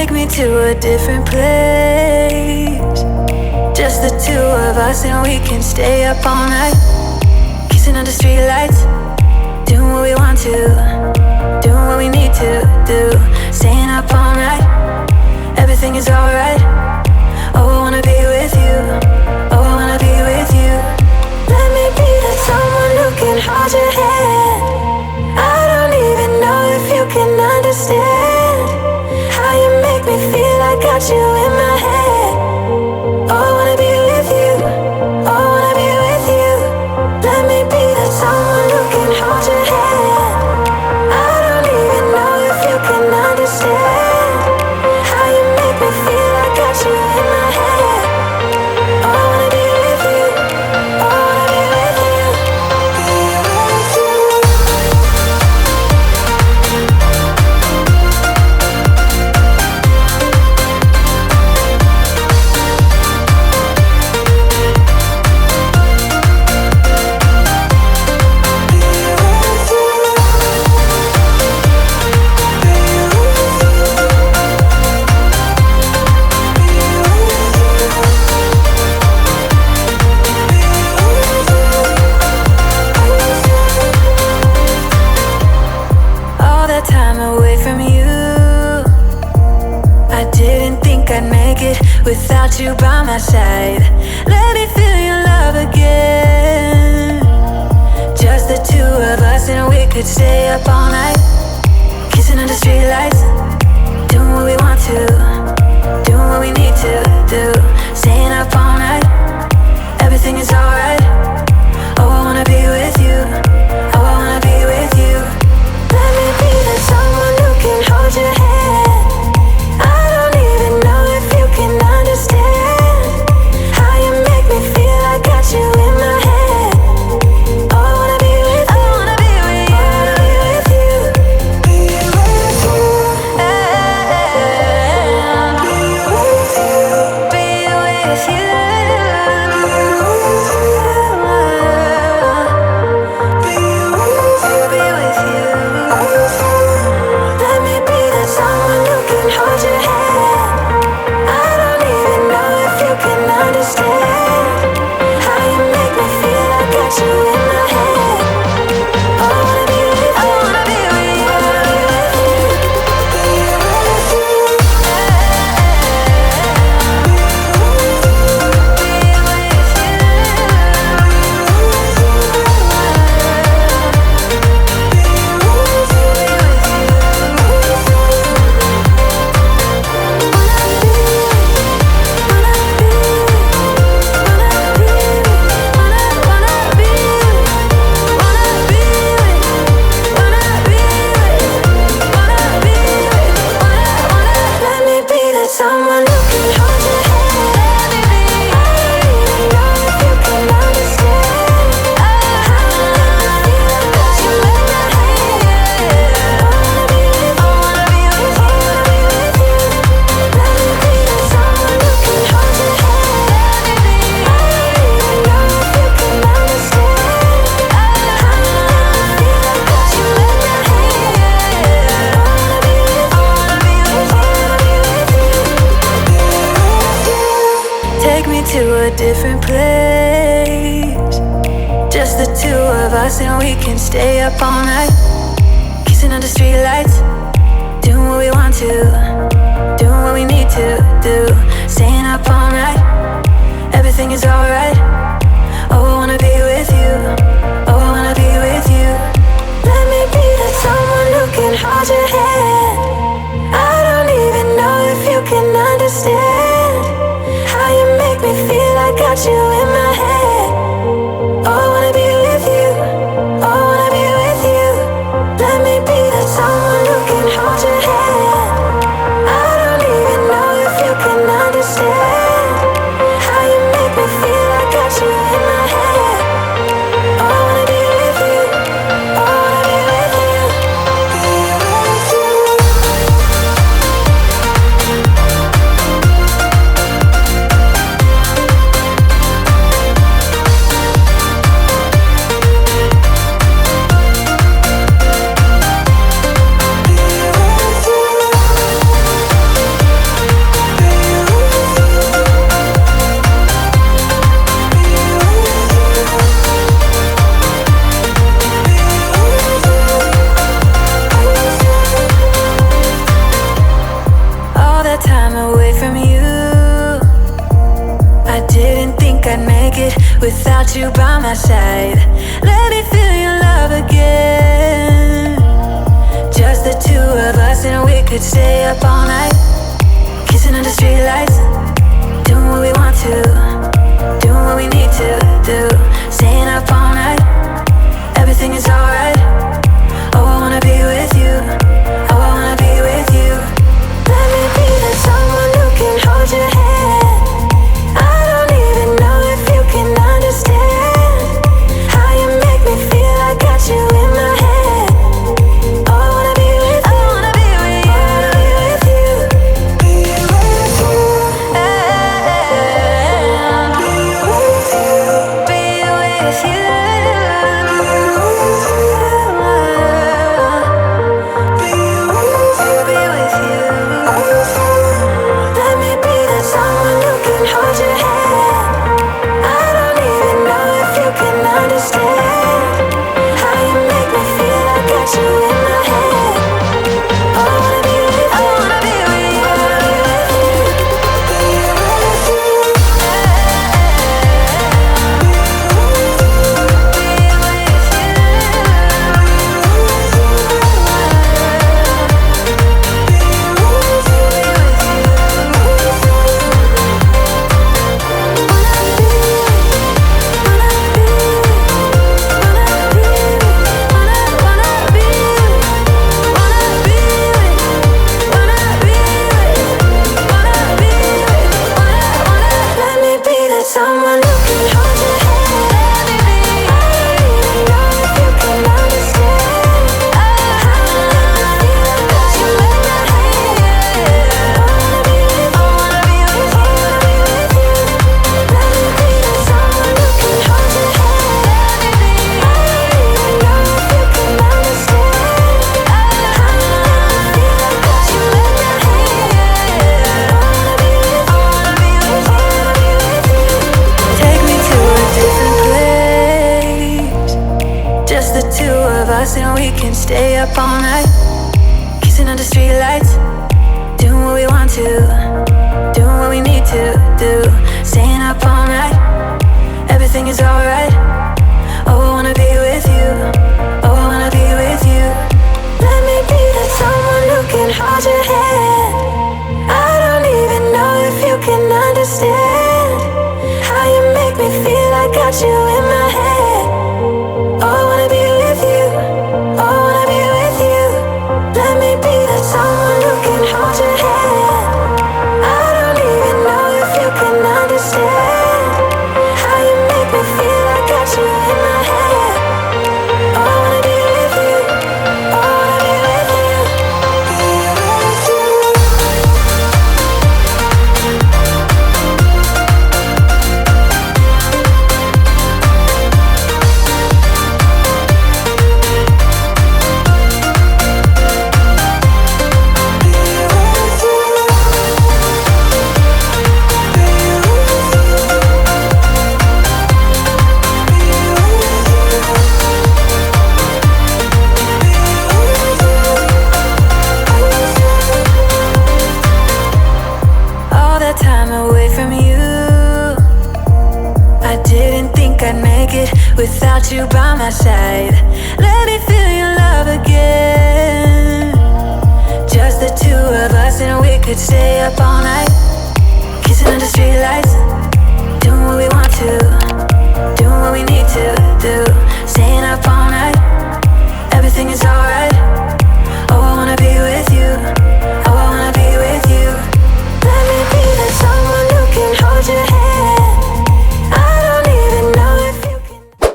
Take me to a different place. Just the two of us and we can stay up all night, kissing under streetlights, doing what we want to, doing what we need to do, staying up all night. Everything is alright. Oh, I wanna be with you. Oh, I wanna be with you. Let me be that someone who can hold your hand. I don't even know if you can understand how you make me feel. I got you in my head. Oh, I wanna be with you. Oh, I wanna be with you. Let me be that someone who can hold your hand. I don't even know if you can understand how you make me feel. I got you in my head. Oh, I wanna be with you. Oh, I wanna be with you. Be with you. All that time away from you, I didn't think I'd make it without you by my side. Let me feel your love again. Just the two of us and we could stay up all night, kissing under streetlights, doing what we want to, doing what we need to do, staying up all night. Everything is alright. Oh, I wanna be with you. Oh, I wanna be with you. Let me be that someone who can hold your hand. I don't even know if you can understand how you make me feel. I got you in my head. Oh, I wanna be with you. I wanna be with you. I wanna be with you. Be with you. Be with you. Be with you. Let me be that someone who can hold your hand. I don't even know if you can understand how you make me feel. I got you in my head. Oh, I wanna be with you. I wanna be with you. I wanna be with you. Be with you. Let me be that someone who can hold your hand. Let me be. I don't even know if you can understand how you make me feel. I got you in my head. I wanna be with you. I wanna be with you. I wanna be with you. Let me be that someone who can hold your hand. Let me be. I don't even know if you can understand how you make me feel. I got you in my head. I wanna be with you. I wanna be with you. I wanna be with you. Take me to a different place. Just the two of us and we can stay up all night, kissing under streetlights, doing what we want to, doing what we need to do, staying up all night. Everything is alright. Oh, I wanna be with you. Oh, I wanna be with you. Let me be that someone who can hold your hand. I don't even know if you can understand how you make me feel. I got you in my head. Oh, I wanna be with you. Oh, I wanna be with you. Let me be that someone who can hold your hand. I don't even know if you can understand how you make me feel. I got you my side. Let me feel your love again. Just the two of us and we could stay up all night, kissing under streetlights, doing what we want to, doing what we need to do. Staying up all night, everything is alright. Oh, I wanna be with you. Oh, I wanna be with you. Let me be that someone who can hold your hand. I don't even know if you can understand how you make me feel. I got you in my head. Oh, I wanna be with you. I wanna be with you. I wanna be with you. Be with you. Be with you. And we can stay up all night, kissing under streetlights, doing what we want to, doing what we need to do. Staying up all night, everything is alright. Oh, I wanna be with you. Oh, I wanna be with you. Let me be that someone who can hold your hand. I don't even know if you can understand how you make me feel. I got you in my head. Oh, I wanna be with you. Oh, I wanna be with you. Let me be that someone who can hold your hand. I don't even know if you can understand how you make me feel. I got you in my head. Oh, I wanna be with you. Oh, I wanna be with you. Be with you. Without you by my side, let me feel your love again. Just the two of us and we could stay up all night,